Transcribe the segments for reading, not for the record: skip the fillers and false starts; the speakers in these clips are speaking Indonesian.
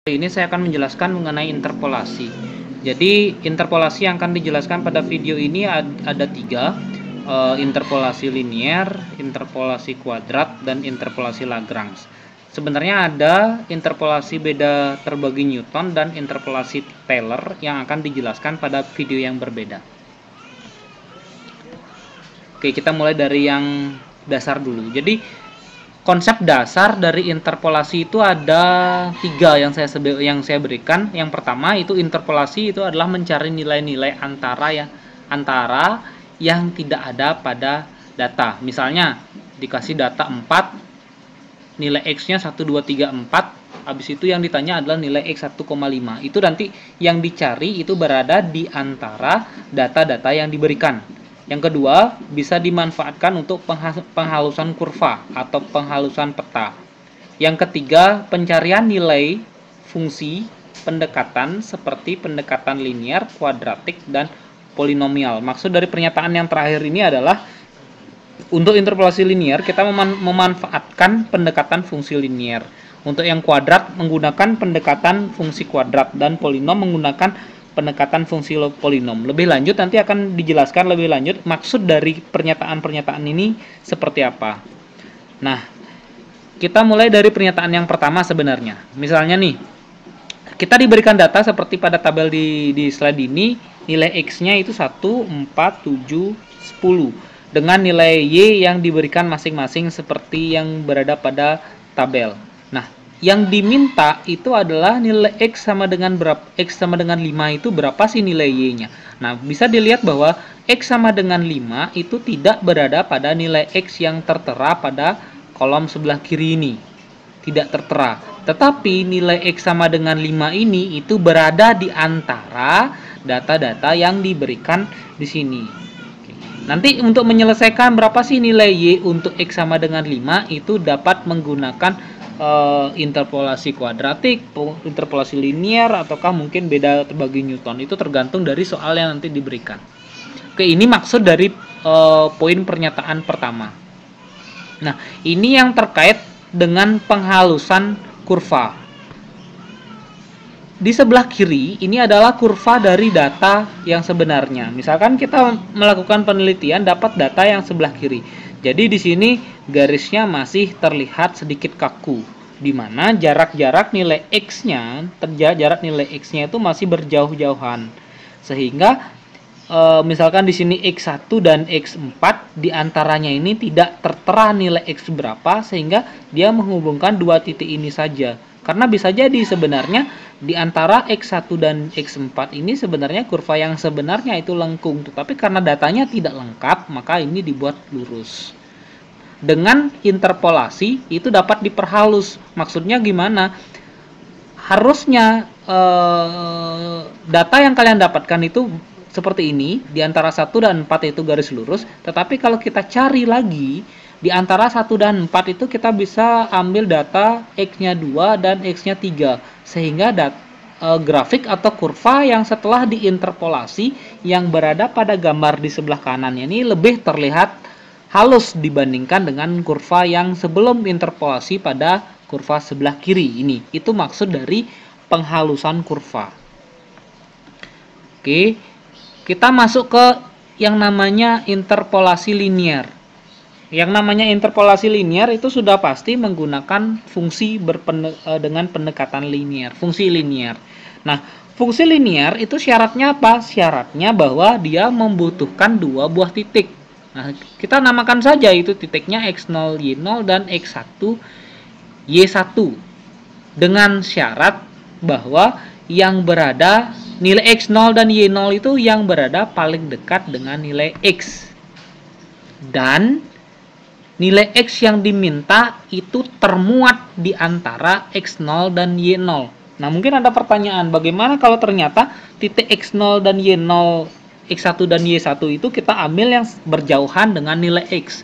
Ini saya akan menjelaskan mengenai interpolasi. Jadi interpolasi yang akan dijelaskan pada video ini ada tiga, interpolasi linier, interpolasi kuadrat, dan interpolasi Lagrange. Sebenarnya ada interpolasi beda terbagi Newton dan interpolasi Taylor yang akan dijelaskan pada video yang berbeda. Oke, kita mulai dari yang dasar dulu. Jadi konsep dasar dari interpolasi itu ada tiga yang saya berikan. Yang pertama itu interpolasi itu adalah mencari nilai-nilai antara yang tidak ada pada data. Misalnya dikasih data 4, nilai X-nya 1, 2, 3, 4. Habis itu yang ditanya adalah nilai X 1,5. Itu nanti yang dicari itu berada di antara data-data yang diberikan. Yang kedua, bisa dimanfaatkan untuk penghalusan kurva atau penghalusan peta. Yang ketiga, pencarian nilai fungsi pendekatan seperti pendekatan linear, kuadratik, dan polinomial. Maksud dari pernyataan yang terakhir ini adalah untuk interpolasi linear kita memanfaatkan pendekatan fungsi linear. Untuk yang kuadrat menggunakan pendekatan fungsi kuadrat dan polinom menggunakan pendekatan fungsi polinom. Lebih lanjut nanti akan dijelaskan lebih lanjut maksud dari pernyataan-pernyataan ini seperti apa. Nah, kita mulai dari pernyataan yang pertama sebenarnya. Misalnya nih, kita diberikan data seperti pada tabel di slide ini, nilai X-nya itu 1, 4, 7, 10. Dengan nilai Y yang diberikan masing-masing seperti yang berada pada tabel. Nah, yang diminta itu adalah nilai X sama dengan berapa? X sama dengan 5 itu berapa sih nilai Y-nya? Nah, bisa dilihat bahwa X sama dengan 5 itu tidak berada pada nilai X yang tertera pada kolom sebelah kiri ini. Tidak tertera. Tetapi nilai X sama dengan 5 ini itu berada di antara data-data yang diberikan di sini. Nanti untuk menyelesaikan berapa sih nilai Y untuk X sama dengan 5 itu dapat menggunakan interpolasi kuadratik, interpolasi linear, ataukah mungkin beda terbagi Newton. Itu tergantung dari soal yang nanti diberikan. Oke, ini maksud dari poin pernyataan pertama. Nah, ini yang terkait dengan penghalusan kurva. Di sebelah kiri ini adalah kurva dari data yang sebenarnya. Misalkan kita melakukan penelitian dapat data yang sebelah kiri. Jadi di sini garisnya masih terlihat sedikit kaku, di mana jarak nilai X-nya, jarak nilai X-nya itu masih berjauh-jauhan. Sehingga misalkan di sini X1 dan X4 diantaranya ini tidak tertera nilai X berapa, sehingga dia menghubungkan dua titik ini saja. Karena bisa jadi sebenarnya di antara X1 dan X4 ini sebenarnya kurva yang sebenarnya itu lengkung. Tetapi karena datanya tidak lengkap, maka ini dibuat lurus. Dengan interpolasi itu dapat diperhalus. Maksudnya gimana? Harusnya data yang kalian dapatkan itu seperti ini. Di antara 1 dan 4 itu garis lurus. Tetapi kalau kita cari lagi, di antara 1 dan 4 itu kita bisa ambil data X-nya 2 dan X-nya 3. Sehingga grafik atau kurva yang setelah diinterpolasi yang berada pada gambar di sebelah kanannya ini lebih terlihat halus dibandingkan dengan kurva yang sebelum interpolasi pada kurva sebelah kiri ini. Itu maksud dari penghalusan kurva. Oke, kita masuk ke yang namanya interpolasi linear. Yang namanya interpolasi linear itu sudah pasti menggunakan fungsi dengan pendekatan linear, fungsi linear. Nah, fungsi linear itu syaratnya apa? Syaratnya bahwa dia membutuhkan dua buah titik. Nah, kita namakan saja itu titiknya X0, Y0 dan X1, Y1. Dengan syarat bahwa yang berada nilai X0 dan Y0 itu yang berada paling dekat dengan nilai X. Dan nilai X yang diminta itu termuat di antara X0 dan Y0. Nah, mungkin ada pertanyaan, bagaimana kalau ternyata titik X0 dan Y0, X1 dan Y1 itu kita ambil yang berjauhan dengan nilai X.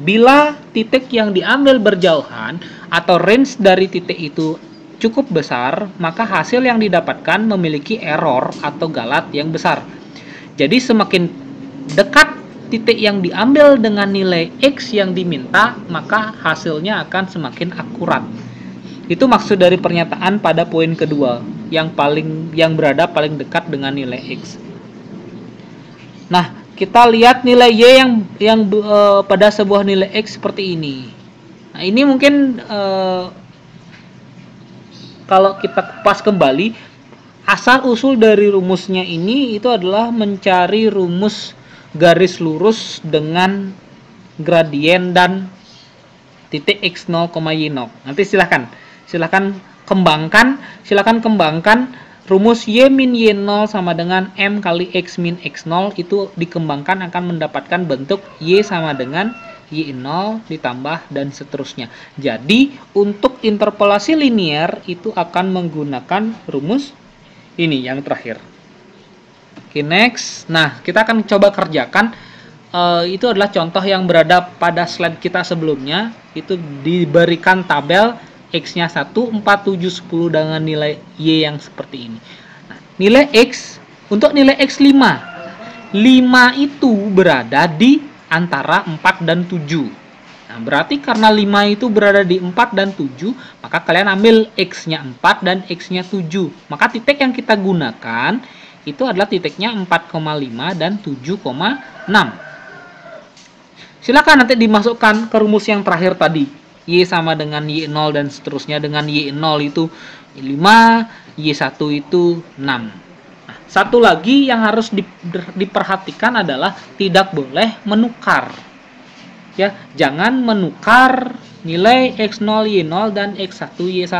Bila titik yang diambil berjauhan atau range dari titik itu cukup besar, maka hasil yang didapatkan memiliki error atau galat yang besar. Jadi semakin dekat titik yang diambil dengan nilai X yang diminta, maka hasilnya akan semakin akurat. Itu maksud dari pernyataan pada poin kedua, yang berada paling dekat dengan nilai X. Nah, kita lihat nilai Y yang pada sebuah nilai X seperti ini. Nah, ini mungkin kalau kita kupas kembali, asal usul dari rumusnya ini itu adalah mencari rumus garis lurus dengan gradien dan titik x0, y0. Nanti silahkan kembangkan rumus y min y0 sama dengan m kali x min x0, itu dikembangkan akan mendapatkan bentuk y sama dengan y0 ditambah dan seterusnya. Jadi untuk interpolasi linear itu akan menggunakan rumus ini yang terakhir. Oke, next. Nah, kita akan coba kerjakan. Itu adalah contoh yang berada pada slide kita sebelumnya. Itu diberikan tabel X-nya 1, 4, 7, 10 dengan nilai Y yang seperti ini. Nah, nilai X, untuk nilai X 5. 5 itu berada di antara 4 dan 7. Nah, berarti karena 5 itu berada di 4 dan 7, maka kalian ambil X-nya 4 dan X-nya 7. Maka titik yang kita gunakan itu adalah titiknya 4,5 dan 7,6. Silakan nanti dimasukkan ke rumus yang terakhir tadi. Y sama dengan Y0 dan seterusnya. Dengan Y0 itu 5, Y1 itu 6. Nah, satu lagi yang harus diperhatikan adalah tidak boleh menukar. Ya, jangan menukar nilai X0 Y0 dan X1 Y1.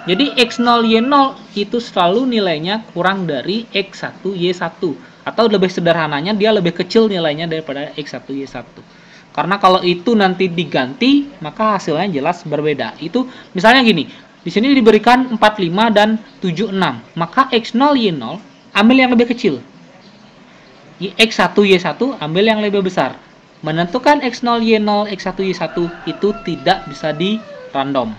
Jadi X0 Y0 itu selalu nilainya kurang dari X1 Y1. Atau lebih sederhananya, dia lebih kecil nilainya daripada X1 Y1. Karena kalau itu nanti diganti, maka hasilnya jelas berbeda. Itu misalnya gini, di sini diberikan 45 dan 76. Maka X0 Y0 ambil yang lebih kecil. X1 Y1 ambil yang lebih besar. Menentukan X0 Y0, X1 Y1 itu tidak bisa di random.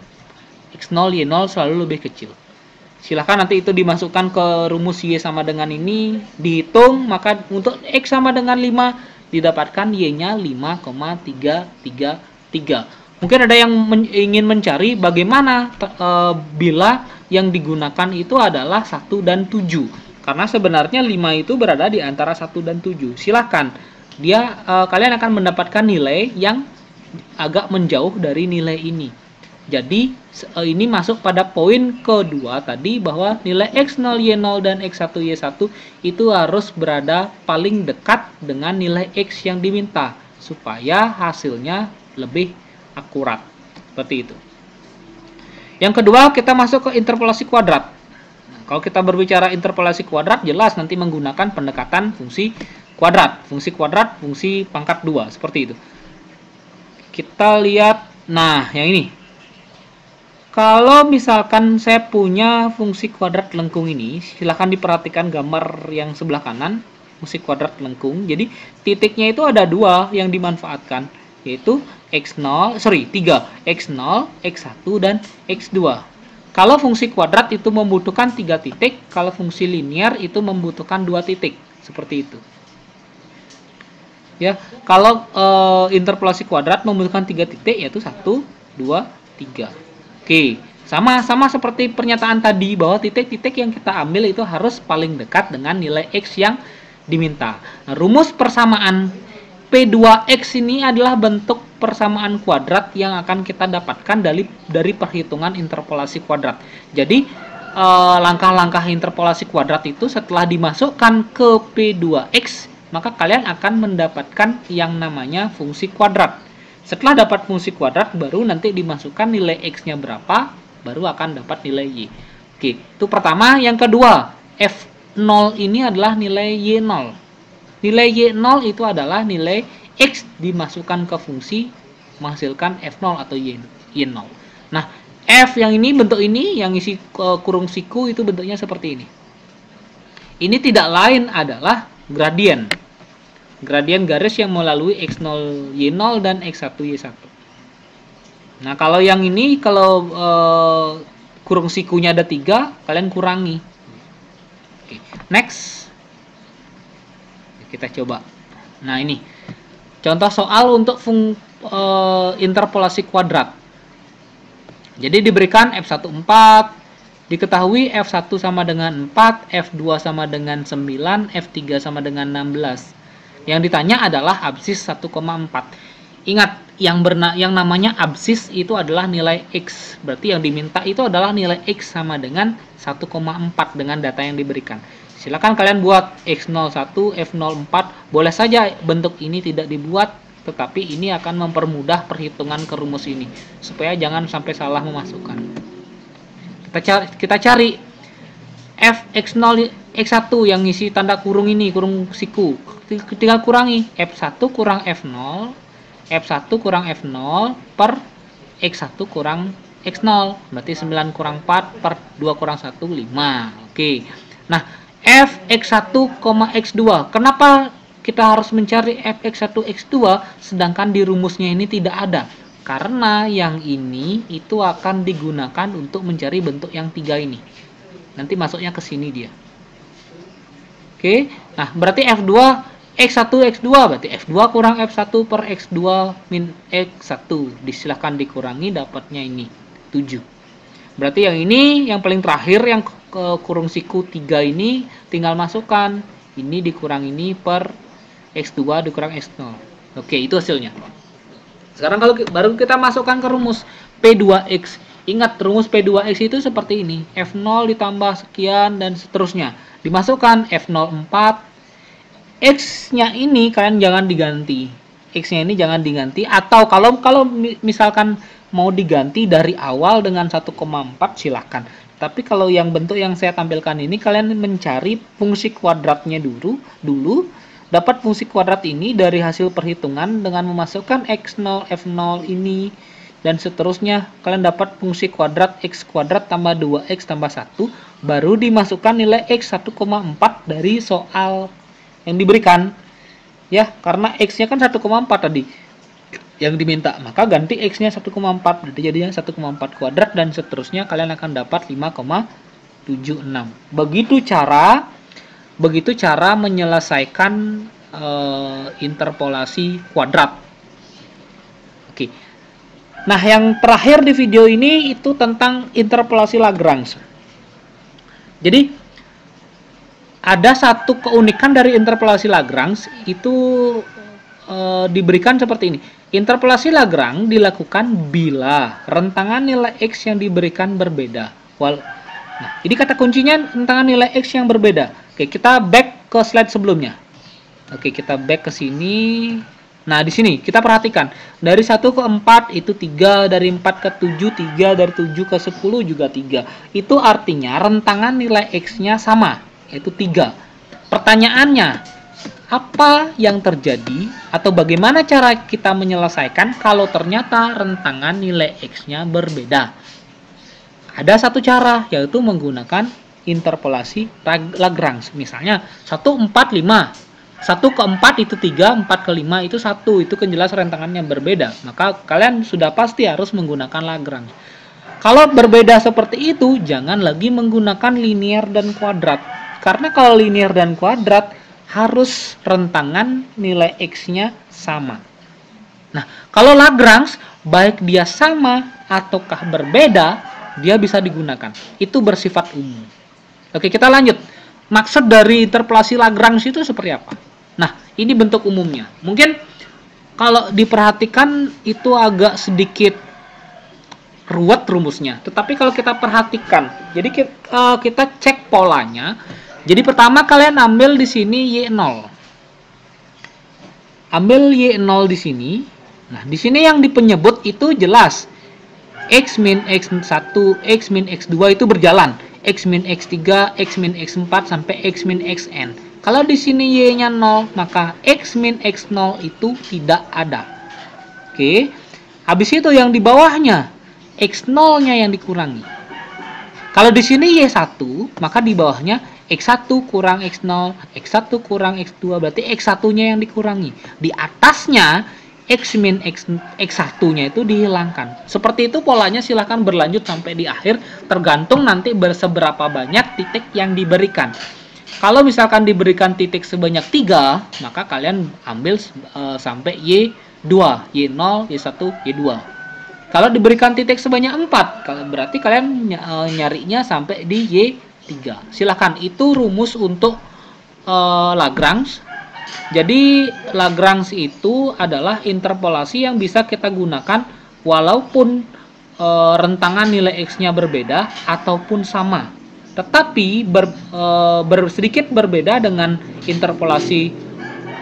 X0 Y0 selalu lebih kecil. Silahkan nanti itu dimasukkan ke rumus Y sama dengan ini, dihitung, maka untuk X sama dengan 5 didapatkan Y-nya 5,333. Mungkin ada yang ingin mencari bagaimana bila yang digunakan itu adalah 1 dan 7. Karena sebenarnya 5 itu berada di antara 1 dan 7. Silahkan, kalian akan mendapatkan nilai yang agak menjauh dari nilai ini. Jadi ini masuk pada poin kedua tadi, bahwa nilai X0 Y0 dan X1 Y1 itu harus berada paling dekat dengan nilai X yang diminta supaya hasilnya lebih akurat. Seperti itu. Yang kedua, kita masuk ke interpolasi kuadrat. Nah, kalau kita berbicara interpolasi kuadrat, jelas nanti menggunakan pendekatan fungsi kuadrat, fungsi pangkat 2, seperti itu. Kita lihat, nah yang ini. Kalau misalkan saya punya fungsi kuadrat lengkung ini, silahkan diperhatikan gambar yang sebelah kanan, fungsi kuadrat lengkung. Jadi titiknya itu ada 2 yang dimanfaatkan, yaitu 3, X0, X1, dan X2. Kalau fungsi kuadrat itu membutuhkan 3 titik, kalau fungsi linear itu membutuhkan 2 titik, seperti itu. Ya, kalau interpolasi kuadrat membutuhkan 3 titik, yaitu 1, 2, 3. Oke, sama seperti pernyataan tadi, bahwa titik-titik yang kita ambil itu harus paling dekat dengan nilai X yang diminta. Nah, rumus persamaan P2X ini adalah bentuk persamaan kuadrat yang akan kita dapatkan dari perhitungan interpolasi kuadrat. Jadi, langkah-langkah interpolasi kuadrat itu setelah dimasukkan ke P2X, maka kalian akan mendapatkan yang namanya fungsi kuadrat. Setelah dapat fungsi kuadrat, baru nanti dimasukkan nilai X-nya berapa, baru akan dapat nilai Y. Oke, itu pertama. Yang kedua, F0 ini adalah nilai Y0. Nilai Y0 itu adalah nilai X dimasukkan ke fungsi, menghasilkan F0 atau Y0. Nah, F yang ini, bentuk ini, yang isi kurung siku itu bentuknya seperti ini. Ini tidak lain adalah gradien. Gradien garis yang melalui X0 Y0 dan X1 Y1. Nah, kalau yang ini, kalau kurung sikunya ada 3, kalian kurangi. Oke, next. Kita coba. Nah, ini contoh soal untuk interpolasi kuadrat. Jadi diberikan F1 4, diketahui F1 sama dengan 4, F2 sama dengan 9, F3 sama dengan 16. Yang ditanya adalah absis 1,4. Ingat, yang namanya absis itu adalah nilai X. Berarti yang diminta itu adalah nilai X sama dengan 1,4 dengan data yang diberikan. Silakan kalian buat X01, F04. Boleh saja bentuk ini tidak dibuat, tetapi ini akan mempermudah perhitungan ke rumus ini. Supaya jangan sampai salah memasukkan. Kita cari Fx0 X1 yang ngisi tanda kurung ini, kurung siku. Tinggal kurangi F1 kurang F0, F1 kurang F0 per X1 kurang X0. Berarti 9 kurang 4 per 2 kurang 1, 5. Oke. Nah, Fx1, X2. Kenapa kita harus mencari Fx1, X2 sedangkan di rumusnya ini tidak ada? Karena yang ini itu akan digunakan untuk mencari bentuk yang 3 ini. Nanti masuknya ke sini dia. Oke. Nah, berarti F2 X1 X2 berarti F2 kurang F1 per X2 min X1. Silahkan dikurangi, dapatnya ini 7. Berarti yang ini yang paling terakhir yang ke kurung siku 3 ini tinggal masukkan ini dikurang ini per X2 dikurang X0. Oke, itu hasilnya. Sekarang kalau baru kita masukkan ke rumus P2X. Ingat, rumus P2X itu seperti ini. F0 ditambah sekian dan seterusnya. Dimasukkan F04. X-nya ini kalian jangan diganti. X-nya ini jangan diganti. Atau kalau misalkan mau diganti dari awal dengan 1,4 silahkan. Tapi kalau yang bentuk yang saya tampilkan ini, kalian mencari fungsi kuadratnya dulu. Dapat fungsi kuadrat ini dari hasil perhitungan dengan memasukkan X0, F0 ini, dan seterusnya. Kalian dapat fungsi kuadrat X kuadrat tambah 2X tambah 1, baru dimasukkan nilai X 1,4 dari soal yang diberikan. Ya, karena X-nya kan 1,4 tadi yang diminta, maka ganti X-nya 1,4, berarti jadinya 1,4 kuadrat, dan seterusnya kalian akan dapat 5,76. Begitu cara menyelesaikan interpolasi kuadrat. Oke. Nah, yang terakhir di video ini itu tentang interpolasi Lagrange. Jadi ada satu keunikan dari interpolasi Lagrange itu diberikan seperti ini. Interpolasi Lagrange dilakukan bila rentangan nilai X yang diberikan berbeda. Nah, ini kata kuncinya rentangan nilai X yang berbeda. Oke, kita back ke slide sebelumnya. Oke, kita back ke sini. Nah, di sini kita perhatikan. Dari 1 ke 4 itu 3, dari 4 ke 7 3, dari 7 ke 10 juga 3. Itu artinya rentangan nilai X-nya sama, yaitu 3. Pertanyaannya, apa yang terjadi atau bagaimana cara kita menyelesaikan kalau ternyata rentangan nilai X-nya berbeda? Ada satu cara, yaitu menggunakan interpolasi Lagrange. Misalnya 1, 4, 5. 1 ke 4 itu 3, 4 ke 5 itu 1. Itu kan jelas rentangannya berbeda. Maka kalian sudah pasti harus menggunakan Lagrange. Kalau berbeda seperti itu, jangan lagi menggunakan linear dan kuadrat. Karena kalau linear dan kuadrat, harus rentangan nilai X-nya sama. Nah, kalau Lagrange, baik dia sama ataukah berbeda, dia bisa digunakan. Itu bersifat umum. Oke, kita lanjut. Maksud dari interpolasi Lagrange itu seperti apa? Nah, ini bentuk umumnya. Mungkin kalau diperhatikan itu agak sedikit ruwet rumusnya. Tetapi kalau kita perhatikan, jadi kita cek polanya. Jadi pertama kalian ambil di sini Y0. Ambil Y0 di sini. Nah, di sini yang dipenyebut itu jelas. X min X1, X min X2 itu berjalan. X min X3, X min X4 sampai X min Xn. Kalau di sini Y-nya 0, maka X min X0 itu tidak ada. Oke. Habis itu yang di bawahnya X0-nya yang dikurangi. Kalau di sini Y1, maka di bawahnya X1 kurang X0, X1 kurang X2, berarti X1-nya yang dikurangi. Di atasnya X min X1-nya itu dihilangkan. Seperti itu polanya, silahkan berlanjut sampai di akhir, tergantung nanti seberapa banyak titik yang diberikan. Kalau misalkan diberikan titik sebanyak 3, maka kalian ambil sampai Y2, Y0, Y1, Y2. Kalau diberikan titik sebanyak 4, berarti kalian nyarinya sampai di Y3. Silahkan, itu rumus untuk Lagrange. Jadi Lagrange itu adalah interpolasi yang bisa kita gunakan walaupun rentangan nilai X-nya berbeda ataupun sama. Tetapi sedikit berbeda dengan interpolasi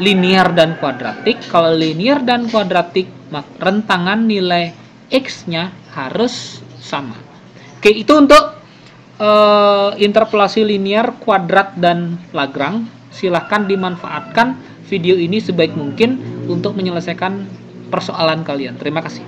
linear dan kuadratik. Kalau linear dan kuadratik, rentangan nilai X-nya harus sama. Oke, itu untuk interpolasi linear, kuadrat, dan Lagrange. Silahkan dimanfaatkan video ini sebaik mungkin untuk menyelesaikan persoalan kalian. Terima kasih.